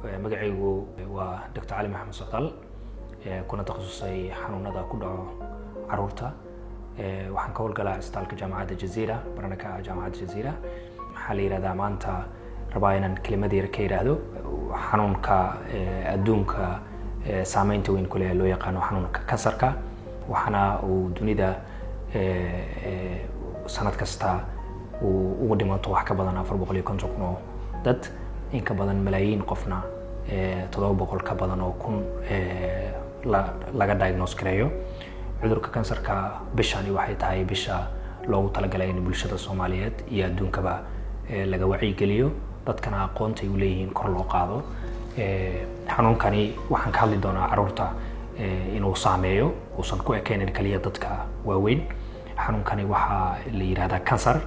magacaygu waa Dr. Ali Maxamed Socdaal kuna takhasusay xanuunada ku dhaco carruurta waxaan ka howlgalaa isbitaalka jaamacadda Jazeera barnaamijka jaamacadda Jazeera maxaa la yiraahdaa maanta rabaa inaan kelimad yar ka yiraahdo xanuunka adduunka saameynta weyn ku leh loo yaqaan xanuunka kansarka waxana uu dunida sanad kasta ugu dhimato wax ka badan 450 kun dad in ka badan malaayiin qofna 700 ka badan oo kun laga diagnose gareeyo cudurka kansarka bishani waxay tahay bisha loogu talagalay in bulshada Soomaaliyeed iyo adduunkaba laga wacyi geliyo dadkana aqoonta u leeyihiin kor loo qaado xanuunkani waxaan ka hadli doonaa carruurta inuu saameeyo uusan ku ekeenin kaliya dadka waaweyn xanuunkani waxa la yiraahdaa kansar